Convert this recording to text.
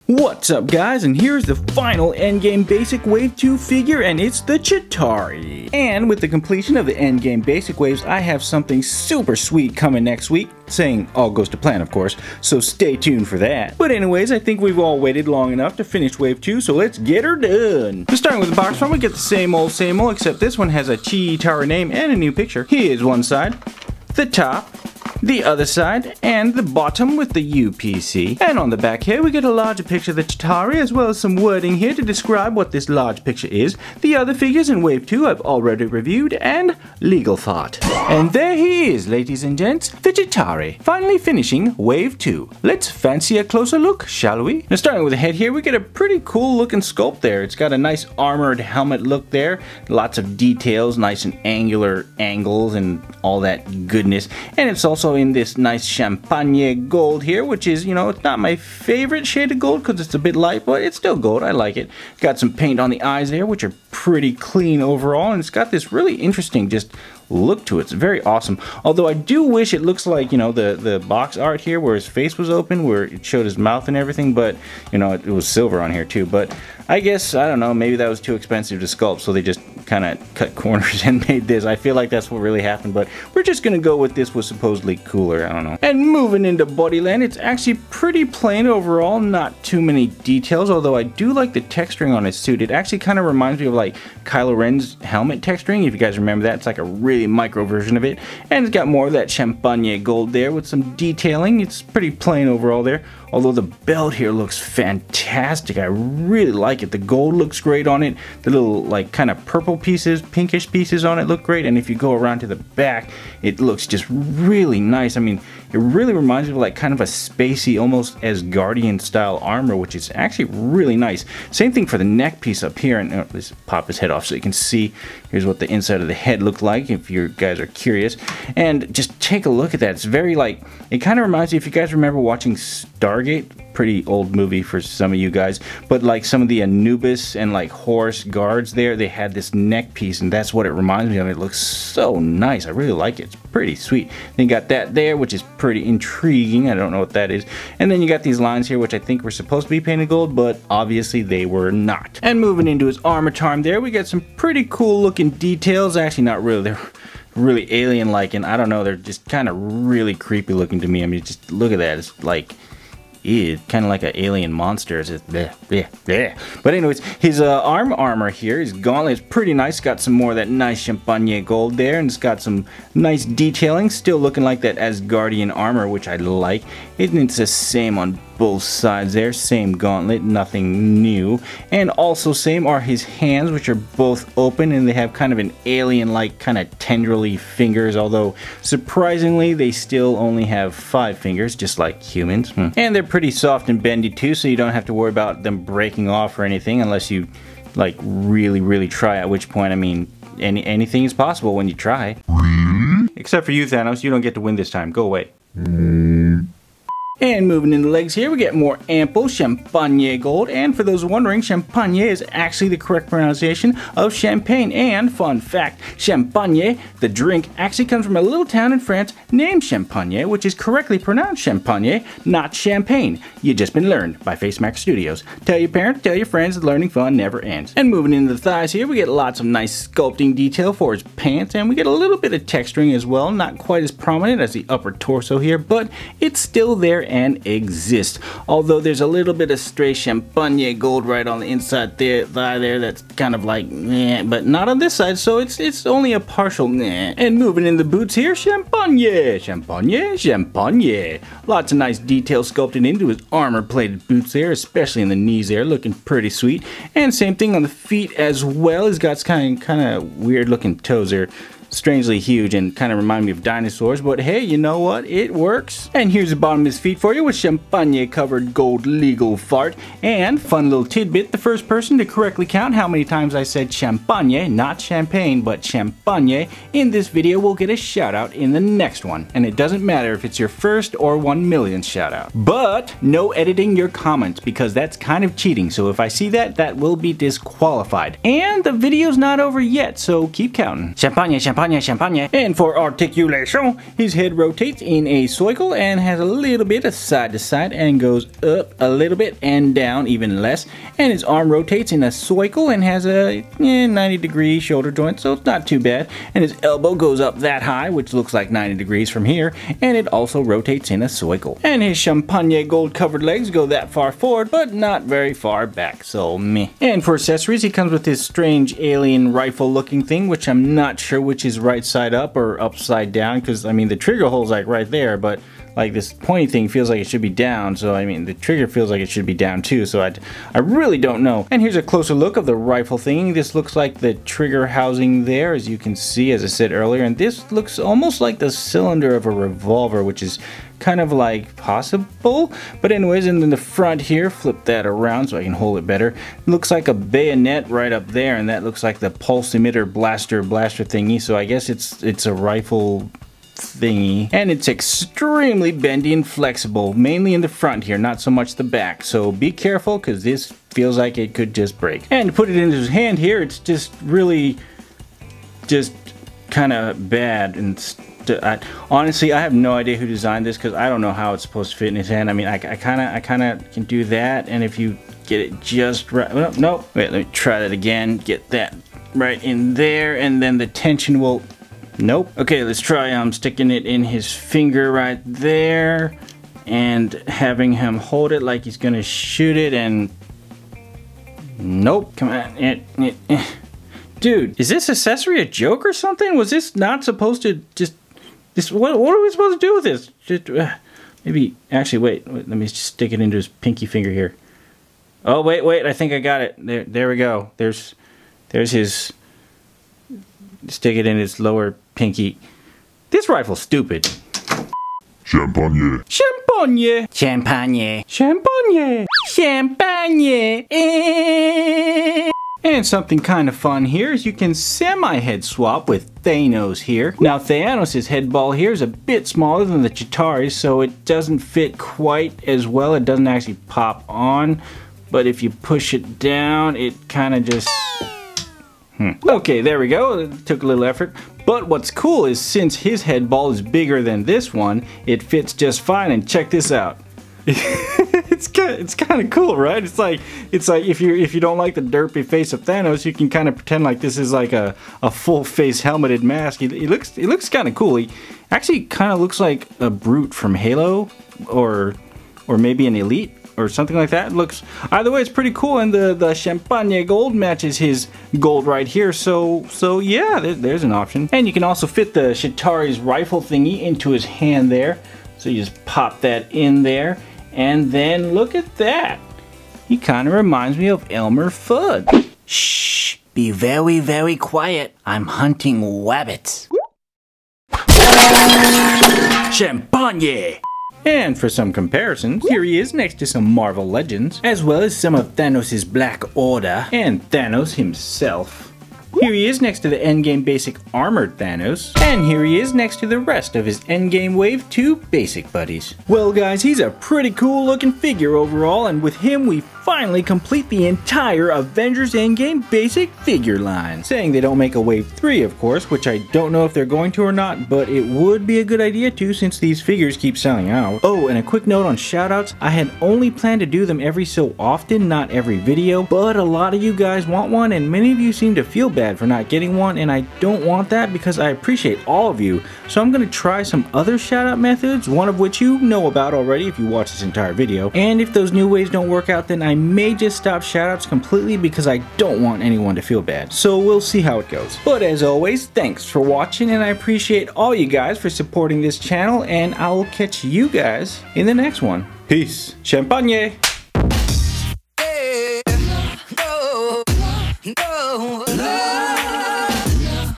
What's up guys, and here's the final Endgame Basic Wave 2 figure, and it's the Chitauri. And with the completion of the Endgame Basic Waves, I have something super sweet coming next week, saying all goes to plan of course, so stay tuned for that. But anyways, I think we've all waited long enough to finish Wave 2, so let's get her done. So starting with the box front, we get the same old, except this one has a Chitauri name and a new picture. Here's one side, the top, the other side, and the bottom with the UPC. And on the back here we get a larger picture of the Chitauri, as well as some wording here to describe what this large picture is. The other figures in Wave 2 I've already reviewed, and legal thought. And there he is, ladies and gents, the Chitauri, finally finishing Wave 2. Let's fancy a closer look, shall we? Now starting with the head here, we get a pretty cool looking sculpt there. It's got a nice armored helmet look there, lots of details, nice and angular angles and all that goodness. And it's also in this nice champagne gold here, which is, you know, it's not my favorite shade of gold because it's a bit light, but it's still gold. I like it. Got some paint on the eyes there, which are pretty clean overall, and it's got this really interesting just look to it. It's very awesome. Although I do wish it looks like, you know, the box art here where his face was open, where it showed his mouth and everything, but, you know, it was silver on here too. But I guess, I don't know, maybe that was too expensive to sculpt, so they just kind of cut corners and made this. I feel like that's what really happened, but we're just gonna go with this was supposedly cooler. I don't know. And moving into Bodyland, it's actually pretty plain overall, not too many details, although I do like the texturing on his suit. It actually kind of reminds me of like Kylo Ren's helmet texturing, if you guys remember that. It's like a really micro version of it, and it's got more of that champagne gold there with some detailing. It's pretty plain overall there, although the belt here looks fantastic. I really like it. The gold looks great on it. The little like kind of purple pieces, pinkish pieces on it look great, and if you go around to the back, it looks just really nice. I mean, it really reminds me of like kind of a spacey, almost Asgardian style armor, which is actually really nice. Same thing for the neck piece up here, and let's pop his head off so you can see. Here's what the inside of the head looked like if you guys are curious, and just take a look at that. It's very like, it kind of reminds me, if you guys remember watching Stargate, pretty old movie for some of you guys, but like some of the Anubis and like Horus guards there, they had this neck piece, and that's what it reminds me of. It looks so nice. I really like it. It's pretty sweet. Then you got that there, which is pretty intriguing. I don't know what that is. And then you got these lines here, which I think were supposed to be painted gold, but obviously they were not. And moving into his armor charm there, we got some pretty cool looking details. Actually, not really. They're really alien-like, and I don't know, they're just kind of really creepy looking to me. I mean, just look at that. It's like, ew, kind of like an alien monster. It's just bleh, bleh, bleh. But anyways, his armor here, his gauntlet is pretty nice. Got some more of that nice champagne gold there, and it's got some nice detailing. Still looking like that Asgardian armor, which I like. It's the same on both sides there, same gauntlet, nothing new. And also same are his hands, which are both open, and they have kind of an alien-like kind of tendrily fingers, although surprisingly they still only have 5 fingers, just like humans. And they're pretty soft and bendy too, so you don't have to worry about them breaking off or anything unless you like really try, at which point, I mean, anything is possible when you try. Except for you, Thanos, you don't get to win this time. Go away. And moving in the legs here, we get more ample champagne gold. And for those wondering, champagne is actually the correct pronunciation of champagne. And fun fact, champagne, the drink, actually comes from a little town in France named Champagne, which is correctly pronounced champagne, not champagne. You just been learned by FaceMax Studios. Tell your parents, tell your friends, the learning fun never ends. And moving into the thighs here, we get lots of nice sculpting detail for his pants, and we get a little bit of texturing as well. Not quite as prominent as the upper torso here, but it's still there and exists. Although there's a little bit of stray champagne gold right on the inside there, thigh there, that's kind of like meh, but not on this side, so it's only a partial meh. And moving in the boots here, champagne, champagne, champagne. Lots of nice detail sculpted into his armor-plated boots there, especially in the knees there, looking pretty sweet. And same thing on the feet as well. He's got kind of weird looking toes there. Strangely huge and kind of remind me of dinosaurs, but hey, you know what? It works. And here's the bottom of his feet for you with champagne covered gold legal fart. And fun little tidbit, the first person to correctly count how many times I said champagne, not champagne, but champagne, in this video will get a shout out in the next one. And it doesn't matter if it's your first or 1 millionth shout out. But no editing your comments, because that's kind of cheating. So if I see that, that will be disqualified. And the video's not over yet, so keep counting. Champagne, champagne. Champagne, champagne. And for articulation, his head rotates in a circle and has a little bit of side to side and goes up a little bit and down even less. And his arm rotates in a circle and has a 90-degree shoulder joint, so it's not too bad. And his elbow goes up that high, which looks like 90 degrees from here, and it also rotates in a circle. And his champagne gold covered legs go that far forward, but not very far back, so meh. And for accessories, he comes with this strange alien rifle looking thing, which I'm not sure which is right side up or upside down, because I mean the trigger hole's like right there, but like this pointy thing feels like it should be down, so I mean the trigger feels like it should be down too, so I really don't know. And here's a closer look of the rifle thing. This looks like the trigger housing there, as you can see, as I said earlier, and this looks almost like the cylinder of a revolver, which is kind of like possible. But anyways, and then the front here, flip that around so I can hold it better. It looks like a bayonet right up there, and that looks like the pulse emitter blaster thingy, so I guess it's a rifle thingy, and it's extremely bendy and flexible, mainly in the front here, not so much the back, so be careful because this feels like it could just break. And to put it into his hand here, it's just really just kind of bad. And honestly, I have no idea who designed this because I don't know how it's supposed to fit in his hand. I mean, I kind of can do that, and if you get it just right, no, wait, let me try that again, get that right in there, and then the tension will, nope. Okay, let's try sticking it in his finger right there and having him hold it like he's gonna shoot it, and nope. Come on. Dude, is this accessory a joke or something? Was this not supposed to just what are we supposed to do with this? Just, maybe actually wait, let me just stick it into his pinky finger here. Oh wait, I think I got it. There we go. There's his, stick it in his lower pinky. This rifle's stupid. Champagne. Champagne. Champagne. Champagne. Champagne. And something kind of fun here is you can semi-head swap with Thanos here. Now Thanos' head ball here is a bit smaller than the Chitauri's, so it doesn't fit quite as well. It doesn't actually pop on, but if you push it down, it kind of just... Okay, there we go. It took a little effort. But what's cool is since his head ball is bigger than this one, it fits just fine, and check this out. It's kind of cool, right? It's like if you don't like the derpy face of Thanos, you can kind of pretend like this is like a full face helmeted mask. He looks kind of cool. He actually kind of looks like a Brute from Halo, or maybe an Elite or something like that. It looks, either way, it's pretty cool, and the Champagne gold matches his gold right here, so yeah, there's an option. And you can also fit the Chitauri's rifle thingy into his hand there, so you just pop that in there, and then look at that. He kind of reminds me of Elmer Fudd. Shh, be very, very quiet. I'm hunting wabbits. Champagne! And for some comparisons, here he is next to some Marvel Legends, as well as some of Thanos' Black Order, and Thanos himself. Here he is next to the Endgame Basic Armored Thanos, and here he is next to the rest of his Endgame Wave 2 Basic Buddies. Well guys, he's a pretty cool looking figure overall, and with him we finally complete the entire Avengers Endgame Basic figure line. Saying they don't make a Wave 3, of course, which I don't know if they're going to or not, but it would be a good idea to since these figures keep selling out. Oh, and a quick note on shoutouts, I had only planned to do them every so often, not every video, but a lot of you guys want one, and many of you seem to feel bad for not getting one, and I don't want that because I appreciate all of you. So I'm going to try some other shoutout methods, one of which you know about already if you watch this entire video. And if those new ways don't work out, then I may just stop shoutouts completely because I don't want anyone to feel bad. So we'll see how it goes. But as always, thanks for watching, and I appreciate all you guys for supporting this channel, and I will catch you guys in the next one. Peace. Champagne!